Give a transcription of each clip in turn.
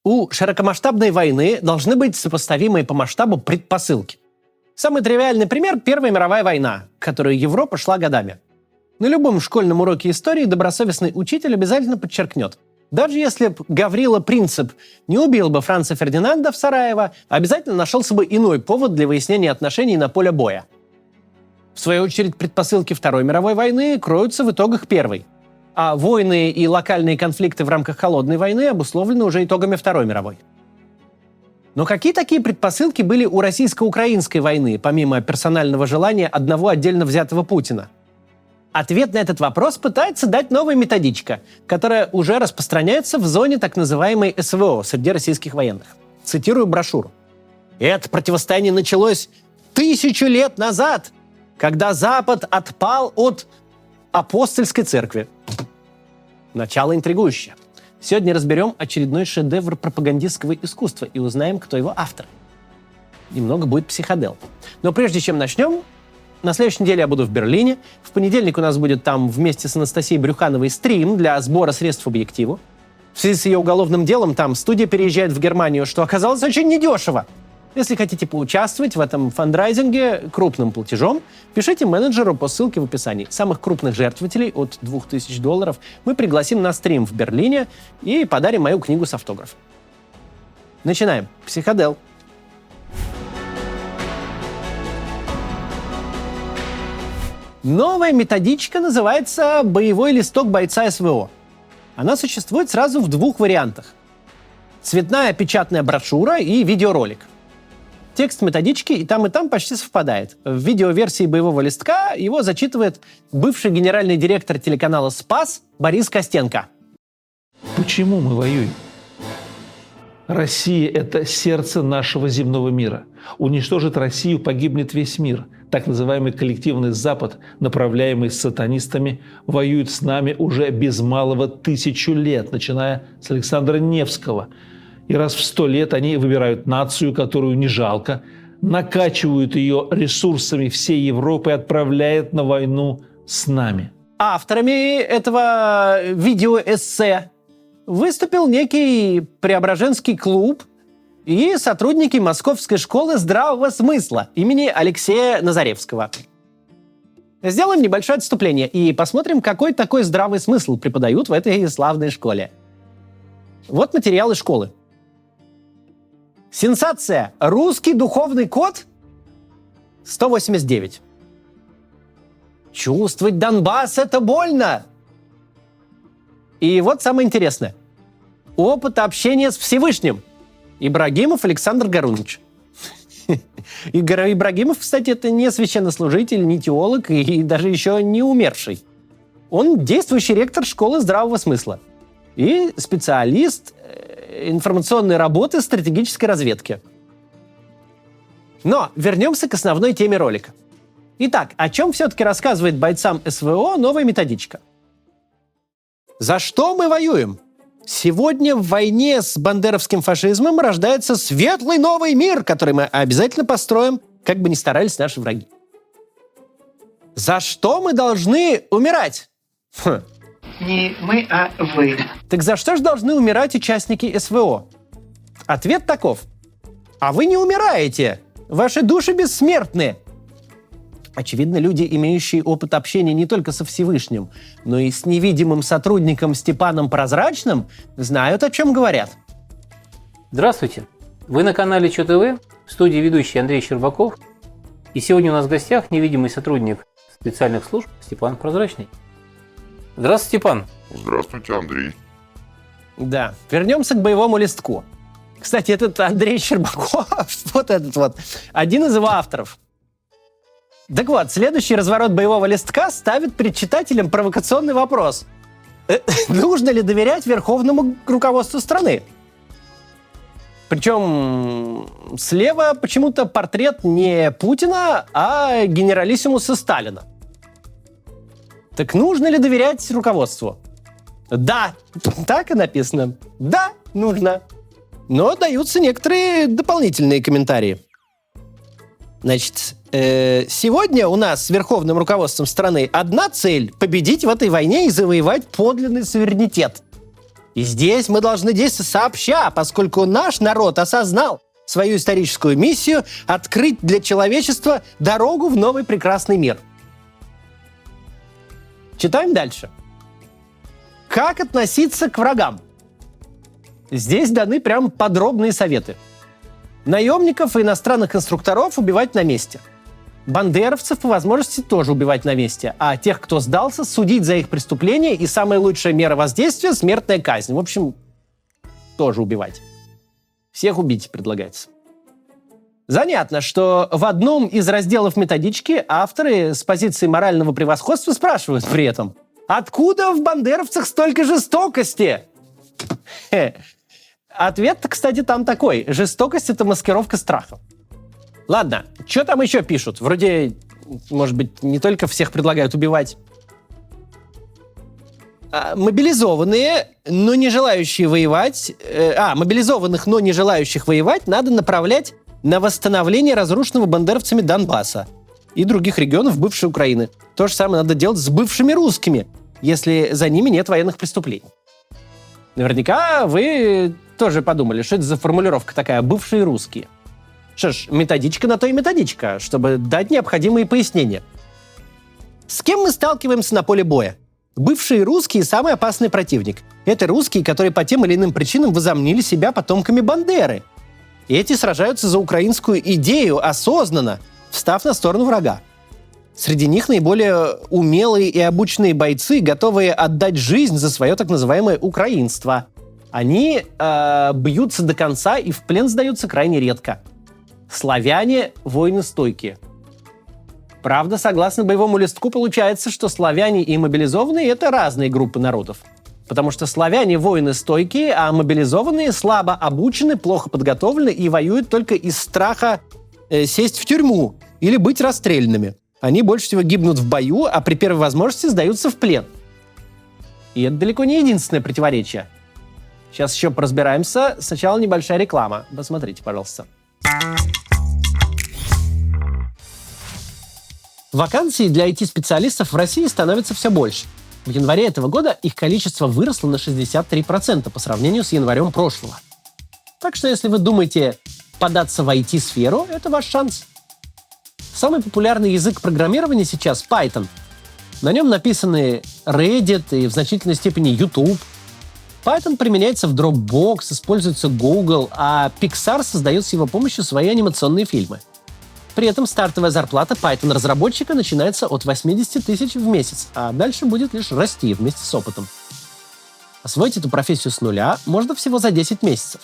У широкомасштабной войны должны быть сопоставимые по масштабу предпосылки. Самый тривиальный пример – Первая мировая война, к которой Европа шла годами. На любом школьном уроке истории добросовестный учитель обязательно подчеркнет: даже если б Гаврила Принцип не убил бы Франца Фердинанда в Сараево, обязательно нашелся бы иной повод для выяснения отношений на поле боя. В свою очередь, предпосылки Второй мировой войны кроются в итогах Первой. А войны и локальные конфликты в рамках Холодной войны обусловлены уже итогами Второй мировой. Но какие такие предпосылки были у российско-украинской войны, помимо персонального желания одного отдельно взятого Путина? Ответ на этот вопрос пытается дать новая методичка, которая уже распространяется в зоне так называемой СВО среди российских военных. Цитирую брошюру. «Это противостояние началось 1000 лет назад, когда Запад отпал от апостольской церкви». Начало интригующее. Сегодня разберем очередной шедевр пропагандистского искусства и узнаем, кто его автор. Немного будет психодел. Но прежде чем начнем, на следующей неделе я буду в Берлине. В понедельник у нас будет там вместе с Анастасией Брюхановой стрим для сбора средств объективу. В связи с ее уголовным делом там студия переезжает в Германию, что оказалось очень недешево. Если хотите поучаствовать в этом фандрайзинге крупным платежом, пишите менеджеру по ссылке в описании. Самых крупных жертвователей от $2000 мы пригласим на стрим в Берлине и подарим мою книгу с автографом. Начинаем. Психодел. Новая методичка называется «Боевой листок бойца СВО». Она существует сразу в двух вариантах. Цветная печатная брошюра и видеоролик. Текст методички и там почти совпадает. В видеоверсии боевого листка его зачитывает бывший генеральный директор телеканала «Спас» Борис Костенко. Почему мы воюем? Россия – это сердце нашего земного мира. Уничтожит Россию, погибнет весь мир. Так называемый коллективный Запад, направляемый сатанистами, воюет с нами уже без малого 1000 лет, начиная с Александра Невского. И раз в 100 лет они выбирают нацию, которую не жалко, накачивают ее ресурсами всей Европы и отправляют на войну с нами. Авторами этого видеоэссе выступил некий Преображенский клуб и сотрудники Московской школы здравого смысла имени Алексея Назаревского. Сделаем небольшое отступление и посмотрим, какой такой здравый смысл преподают в этой славной школе. Вот материалы школы. Сенсация. Русский духовный код 189. Чувствовать Донбасс – это больно. И вот самое интересное. Опыт общения с Всевышним. Ибрагимов Александр Гарунович. Ибрагимов, кстати, это не священнослужитель, не теолог и даже еще не умерший. Он действующий ректор школы здравого смысла и специалист информационной работы стратегической разведки. Но вернемся к основной теме ролика. Итак, о чем все-таки рассказывает бойцам СВО новая методичка? За что мы воюем? Сегодня в войне с бандеровским фашизмом рождается светлый новый мир, который мы обязательно построим, как бы ни старались наши враги. За что мы должны умирать? Не мы, а вы. Так за что же должны умирать участники СВО? Ответ таков. А вы не умираете. Ваши души бессмертны. Очевидно, люди, имеющие опыт общения не только со Всевышним, но и с невидимым сотрудником Степаном Прозрачным, знают, о чем говорят. Здравствуйте! Вы на канале ЧО ТВ, в студии ведущий Андрей Щербаков. И сегодня у нас в гостях невидимый сотрудник специальных служб Степан Прозрачный. Здравствуйте, Степан. Здравствуйте, Андрей. Да, вернемся к боевому листку. Кстати, этот Андрей Щербаков, вот этот вот, один из его авторов. Так вот, следующий разворот боевого листка ставит перед читателем провокационный вопрос. Нужно ли доверять верховному руководству страны? Причем слева почему-то портрет не Путина, а генералиссимуса Сталина. Так нужно ли доверять руководству? Да, так и написано. Да, нужно. Но даются некоторые дополнительные комментарии. Значит, сегодня у нас с верховным руководством страны одна цель – победить в этой войне и завоевать подлинный суверенитет. И здесь мы должны действовать сообща, поскольку наш народ осознал свою историческую миссию открыть для человечества дорогу в новый прекрасный мир. Читаем дальше. Как относиться к врагам? Здесь даны прям подробные советы. Наемников и иностранных инструкторов убивать на месте. Бандеровцев по возможности тоже убивать на месте, а тех, кто сдался, судить за их преступления, и самая лучшая мера воздействия – смертная казнь. В общем, тоже убивать. Всех убить предлагается. Занятно, что в одном из разделов методички авторы с позиции морального превосходства спрашивают при этом: откуда в бандеровцах столько жестокости? Ответ-то, кстати, там такой. Жестокость – это маскировка страха. Ладно, что там еще пишут? Вроде, может быть, не только всех предлагают убивать. Мобилизованные, но не желающие воевать... мобилизованных, но не желающих воевать надо направлять на восстановление разрушенного бандеровцами Донбасса и других регионов бывшей Украины. То же самое надо делать с бывшими русскими, если за ними нет военных преступлений. Наверняка вы тоже подумали, что это за формулировка такая «бывшие русские». Что ж, методичка на то и методичка, чтобы дать необходимые пояснения. С кем мы сталкиваемся на поле боя? Бывшие русские – самый опасный противник. Это русские, которые по тем или иным причинам возомнили себя потомками Бандеры. И эти сражаются за украинскую идею осознанно, встав на сторону врага. Среди них наиболее умелые и обученные бойцы, готовые отдать жизнь за свое так называемое украинство. Они бьются до конца и в плен сдаются крайне редко. Славяне – воины стойкие. Правда, согласно боевому листку, получается, что славяне и мобилизованные – это разные группы народов. Потому что славяне – воины стойкие, а мобилизованные слабо обучены, плохо подготовлены и воюют только из страха сесть в тюрьму или быть расстрелянными. Они больше всего гибнут в бою, а при первой возможности сдаются в плен. И это далеко не единственное противоречие. Сейчас еще поразбираемся. Сначала небольшая реклама. Посмотрите, пожалуйста. Вакансий для IT-специалистов в России становится все больше. В январе этого года их количество выросло на 63% по сравнению с январем прошлого. Так что если вы думаете податься в IT-сферу, это ваш шанс. Самый популярный язык программирования сейчас Python. На нем написаны Reddit и в значительной степени YouTube. Python применяется в Dropbox, используется Google, а Pixar создает с его помощью свои анимационные фильмы. При этом стартовая зарплата Python-разработчика начинается от 80 тысяч в месяц, а дальше будет лишь расти вместе с опытом. Освоить эту профессию с нуля можно всего за 10 месяцев.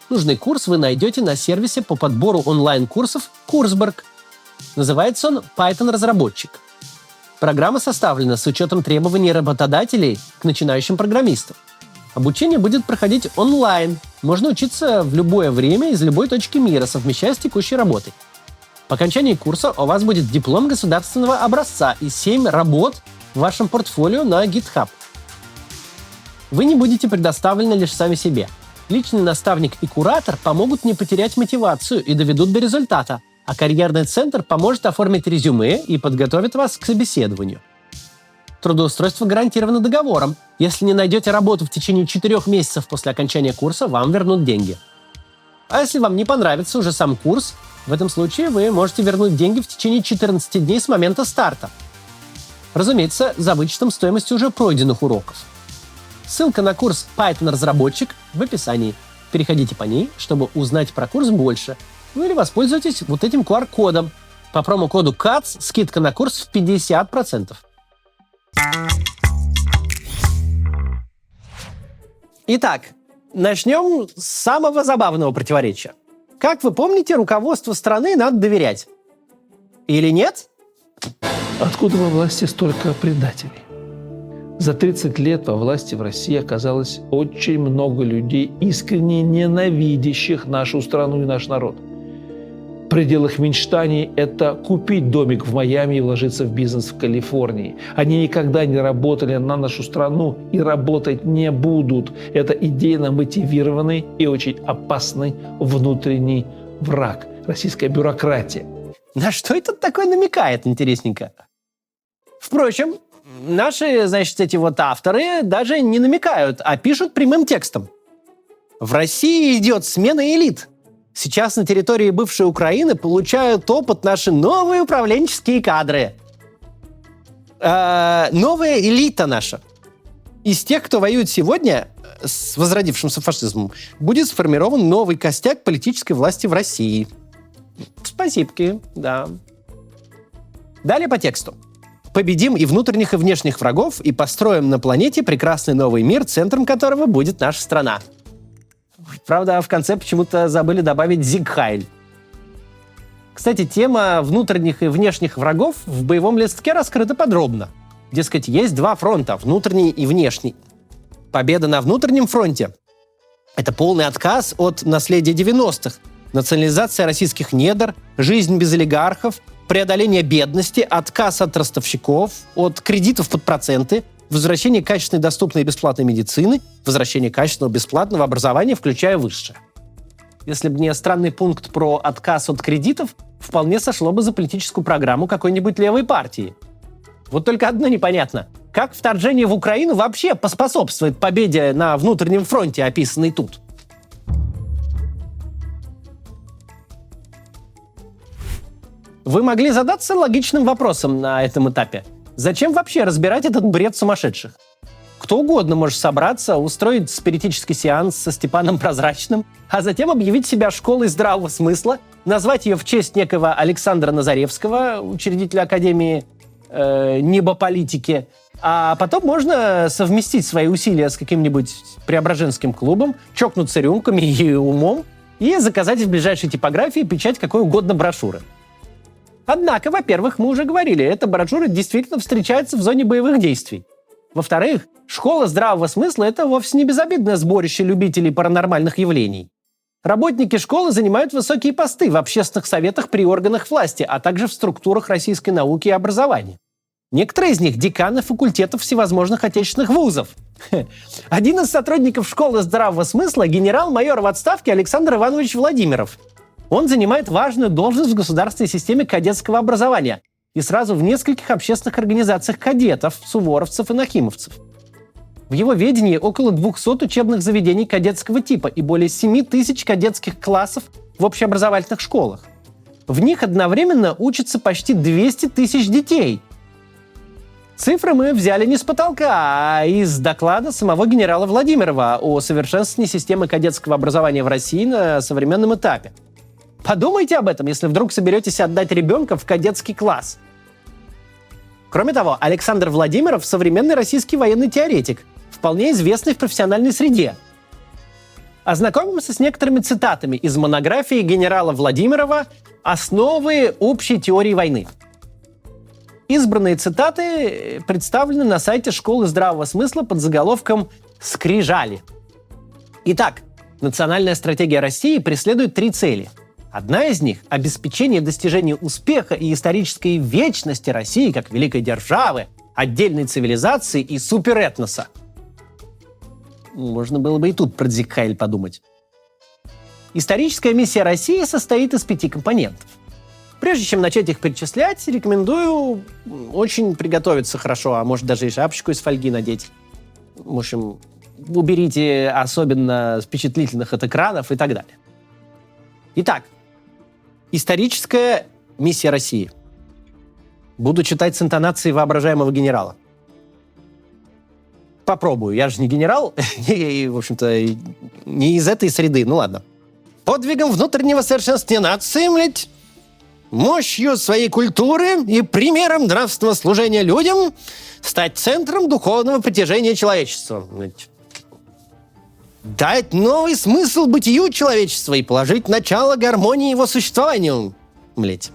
Нужный курс вы найдете на сервисе по подбору онлайн-курсов Курсберг. Называется он Python-разработчик. Программа составлена с учетом требований работодателей к начинающим программистам. Обучение будет проходить онлайн. Можно учиться в любое время из любой точки мира, совмещая с текущей работой. По окончании курса у вас будет диплом государственного образца и 7 работ в вашем портфолио на GitHub. Вы не будете предоставлены лишь сами себе. Личный наставник и куратор помогут не потерять мотивацию и доведут до результата, а карьерный центр поможет оформить резюме и подготовит вас к собеседованию. Трудоустройство гарантировано договором. Если не найдете работу в течение 4 месяцев после окончания курса, вам вернут деньги. А если вам не понравится уже сам курс, в этом случае вы можете вернуть деньги в течение 14 дней с момента старта. Разумеется, за вычетом стоимости уже пройденных уроков. Ссылка на курс Python-разработчик в описании. Переходите по ней, чтобы узнать про курс больше. Ну или воспользуйтесь вот этим QR-кодом. По промокоду CATS скидка на курс в 50%. Итак, начнем с самого забавного противоречия. Как вы помните, руководству страны надо доверять. Или нет? Откуда во власти столько предателей? За 30 лет во власти в России оказалось очень много людей, искренне ненавидящих нашу страну и наш народ. В пределах мечтаний – это купить домик в Майами и вложиться в бизнес в Калифорнии. Они никогда не работали на нашу страну и работать не будут. Это идейно мотивированный и очень опасный внутренний враг – российская бюрократия. На что это такое намекает, интересненько? Впрочем, Наши, значит, эти вот авторы даже не намекают, а пишут прямым текстом. В России идет смена элит. Сейчас на территории бывшей Украины получают опыт наши новые управленческие кадры. Новая элита наша. Из тех, кто воюет сегодня с возродившимся фашизмом, будет сформирован новый костяк политической власти в России. Спасибки, да. Далее по тексту. Победим и внутренних, и внешних врагов, и построим на планете прекрасный новый мир, центром которого будет наша страна. Правда, в конце почему-то забыли добавить Зиг Хайль. Кстати, тема внутренних и внешних врагов в боевом листке раскрыта подробно. Дескать, есть два фронта, внутренний и внешний. Победа на внутреннем фронте – это полный отказ от наследия 90-х, национализация российских недр, жизнь без олигархов, преодоление бедности, отказ от ростовщиков, от кредитов под проценты, возвращение качественной, доступной и бесплатной медицины, возвращение качественного бесплатного образования, включая высшее. Если бы не странный пункт про отказ от кредитов, вполне сошло бы за политическую программу какой-нибудь левой партии. Вот только одно непонятно. Как вторжение в Украину вообще поспособствует победе на внутреннем фронте, описанной тут? Вы могли задаться логичным вопросом на этом этапе. Зачем вообще разбирать этот бред сумасшедших? Кто угодно может собраться, устроить спиритический сеанс со Степаном Прозрачным, а затем объявить себя школой здравого смысла, назвать ее в честь некого Александра Назаревского, учредителя Академии небополитики, а потом можно совместить свои усилия с каким-нибудь Преображенским клубом, чокнуться рюмками и умом и заказать в ближайшей типографии печать какой угодно брошюры. Однако, во-первых, мы уже говорили, эта брошюра действительно встречается в зоне боевых действий. Во-вторых, школа здравого смысла – это вовсе не безобидное сборище любителей паранормальных явлений. Работники школы занимают высокие посты в общественных советах при органах власти, а также в структурах российской науки и образования. Некоторые из них – деканы факультетов всевозможных отечественных вузов. Один из сотрудников школы здравого смысла – генерал-майор в отставке Александр Иванович Владимиров. Он занимает важную должность в государственной системе кадетского образования и сразу в нескольких общественных организациях кадетов, суворовцев и нахимовцев. В его ведении около 200 учебных заведений кадетского типа и более 7 тысяч кадетских классов в общеобразовательных школах. В них одновременно учатся почти 200 тысяч детей. Цифры мы взяли не с потолка, а из доклада самого генерала Владимирова о совершенствовании системы кадетского образования в России на современном этапе. Подумайте об этом, если вдруг соберетесь отдать ребенка в кадетский класс. Кроме того, Александр Владимиров – современный российский военный теоретик, вполне известный в профессиональной среде. Ознакомимся с некоторыми цитатами из монографии генерала Владимирова «Основы общей теории войны». Избранные цитаты представлены на сайте Школы здравого смысла под заголовком «Скрижали». Итак, национальная стратегия России преследует 3 цели. Одна из них – обеспечение достижения успеха и исторической вечности России как великой державы, отдельной цивилизации и суперэтноса. Можно было бы и тут про Зиг Хайль подумать. Историческая миссия России состоит из 5 компонентов. Прежде чем начать их перечислять, рекомендую очень приготовиться хорошо, а может даже и шапочку из фольги надеть. В общем, уберите особенно впечатлительных от экранов и так далее. Итак, историческая миссия России. Буду читать с интонацией воображаемого генерала. Попробую, я же не генерал, и, в общем-то, не из этой среды, ну ладно. Подвигом внутреннего совершенствования нации, млядь, мощью своей культуры и примером нравственного служения людям стать центром духовного притяжения человечества. Дать новый смысл бытию человечества и положить начало гармонии его существованию. Млять.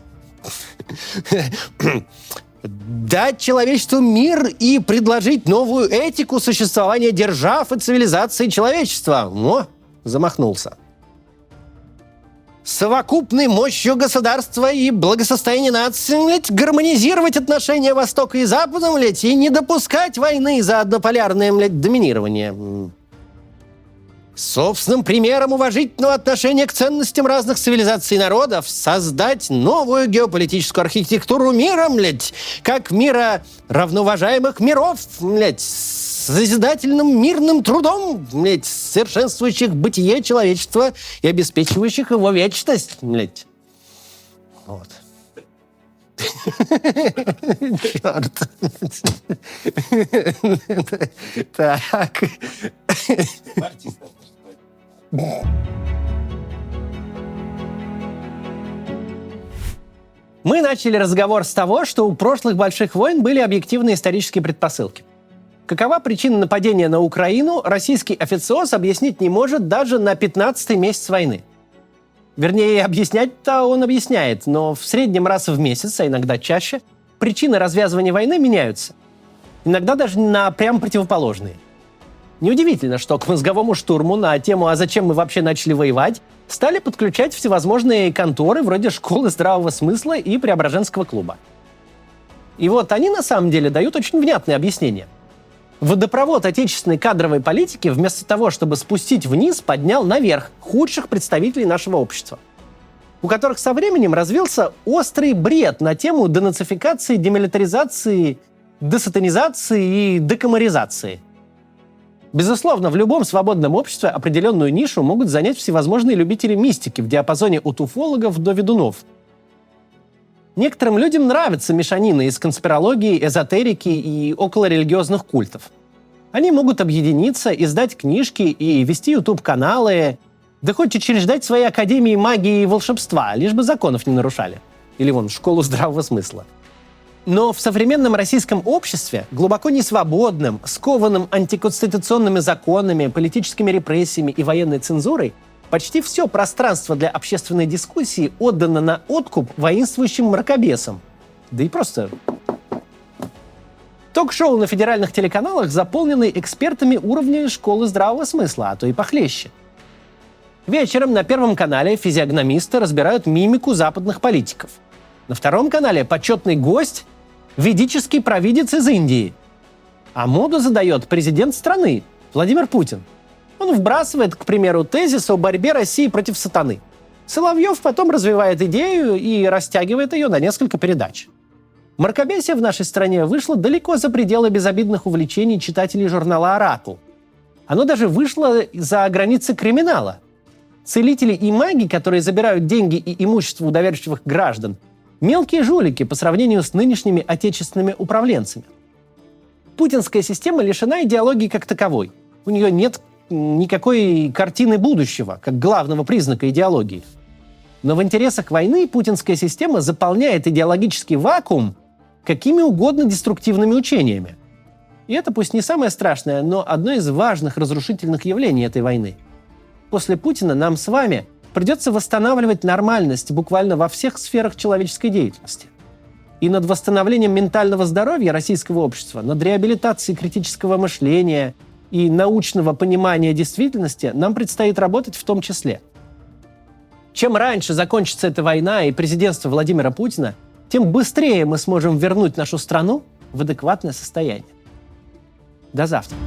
Дать человечеству мир и предложить новую этику существования держав и цивилизации человечества. О, замахнулся. Совокупной мощью государства и благосостояния нации, млять, гармонизировать отношения Востока и Запада, млять, и не допускать войны за однополярное, млять, доминирование. собственным примером уважительного отношения к ценностям разных цивилизаций и народов создать новую геополитическую архитектуру мира, как мира равноуважаемых миров, с созидательным мирным трудом, совершенствующих бытие человечества и обеспечивающих его вечность, Вот. Черт. Так. Мы начали разговор с того, что у прошлых больших войн были объективные исторические предпосылки. Какова причина нападения на Украину, российский официоз объяснить не может даже на 15-й месяц войны. Вернее, объяснять-то он объясняет, но в среднем раз в месяц, а иногда чаще, причины развязывания войны меняются. Иногда даже на прям противоположные. Неудивительно, что к мозговому штурму на тему «А зачем мы вообще начали воевать?» стали подключать всевозможные конторы вроде школы здравого смысла и Преображенского клуба. И вот они на самом деле дают очень внятные объяснения. Водопровод отечественной кадровой политики вместо того, чтобы спустить вниз, поднял наверх худших представителей нашего общества, у которых со временем развился острый бред на тему денацификации, демилитаризации, десатанизации и декомаризации. Безусловно, в любом свободном обществе определенную нишу могут занять всевозможные любители мистики в диапазоне от уфологов до ведунов. Некоторым людям нравится мешанина из конспирологии, эзотерики и околорелигиозных культов. Они могут объединиться, издать книжки и вести YouTube-каналы, да хоть учреждать свои академии магии и волшебства, лишь бы законов не нарушали. Или вон, школу здравого смысла. Но в современном российском обществе, глубоко несвободным, скованным антиконституционными законами, политическими репрессиями и военной цензурой, почти все пространство для общественной дискуссии отдано на откуп воинствующим мракобесам. Да и просто... Ток-шоу на федеральных телеканалах заполнены экспертами уровня школы здравого смысла, а то и похлеще. Вечером на Первом канале физиогномисты разбирают мимику западных политиков. На Втором канале почетный гость – ведический провидец из Индии. А моду задает президент страны Владимир Путин. Он вбрасывает, к примеру, тезис о борьбе России против сатаны. Соловьев потом развивает идею и растягивает ее на несколько передач. Мракобесие в нашей стране вышло далеко за пределы безобидных увлечений читателей журнала «Оракул». Оно даже вышло за границы криминала. Целители и маги, которые забирают деньги и имущество у доверчивых граждан, мелкие жулики по сравнению с нынешними отечественными управленцами. Путинская система лишена идеологии как таковой. У нее нет никакой картины будущего, как главного признака идеологии. Но в интересах войны путинская система заполняет идеологический вакуум какими угодно деструктивными учениями. И это пусть не самое страшное, но одно из важных разрушительных явлений этой войны. После Путина нам с вами придется восстанавливать нормальность буквально во всех сферах человеческой деятельности. И над восстановлением ментального здоровья российского общества, над реабилитацией критического мышления и научного понимания действительности нам предстоит работать в том числе. Чем раньше закончится эта война и президентство Владимира Путина, тем быстрее мы сможем вернуть нашу страну в адекватное состояние. До завтра.